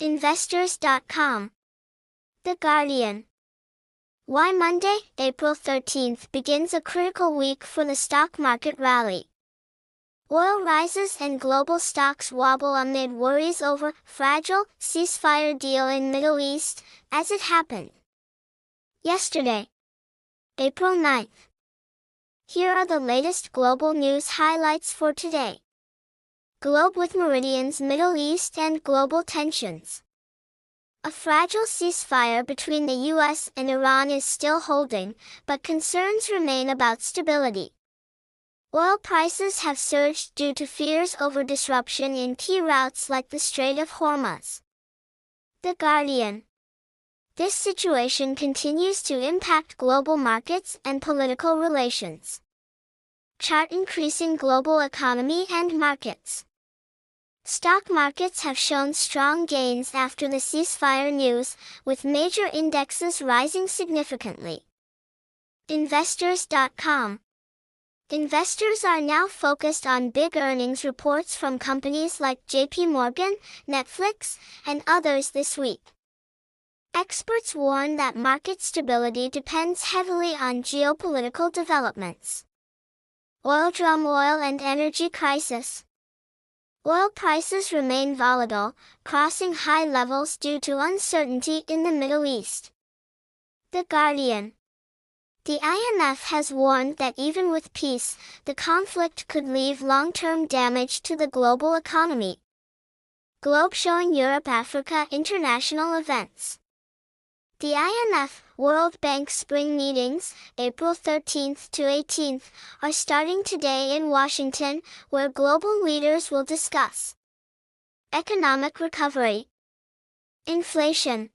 Investors.com. The Guardian. Why Monday, April 13th begins a critical week for the stock market rally. Oil rises and global stocks wobble amid worries over fragile ceasefire deal in Middle East, as it happened yesterday, April 9th. Here are the latest global news highlights for today. Globe with Meridian's Middle East and global tensions. A fragile ceasefire between the U.S. and Iran is still holding, but concerns remain about stability. Oil prices have surged due to fears over disruption in key routes like the Strait of Hormuz. The Guardian. This situation continues to impact global markets and political relations. Chart increasing global economy and markets. Stock markets have shown strong gains after the ceasefire news, with major indexes rising significantly. Investors.com. Investors are now focused on big earnings reports from companies like JPMorgan, Netflix, and others this week. Experts warn that market stability depends heavily on geopolitical developments. Oil and energy crisis. Oil prices remain volatile, crossing high levels due to uncertainty in the Middle East. The Guardian. The IMF has warned that even with peace, the conflict could leave long-term damage to the global economy. Globe showing Europe-Africa international events. The IMF, World Bank spring meetings, April 13th to 18th, are starting today in Washington, where global leaders will discuss economic recovery, inflation,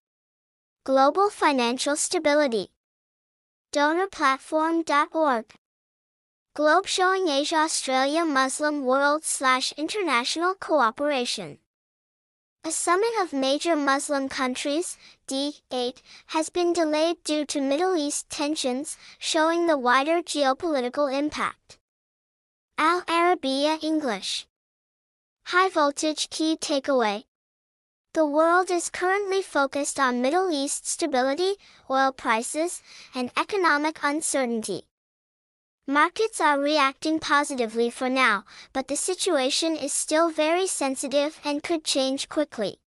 global financial stability. DonorPlatform.org. Globe showing Asia-Australia Muslim World/International Cooperation. A summit of major Muslim countries, D8, has been delayed due to Middle East tensions, showing the wider geopolitical impact. Al Arabiya English. High voltage key takeaway. The world is currently focused on Middle East stability, oil prices, and economic uncertainty. Markets are reacting positively for now, but the situation is still very sensitive and could change quickly.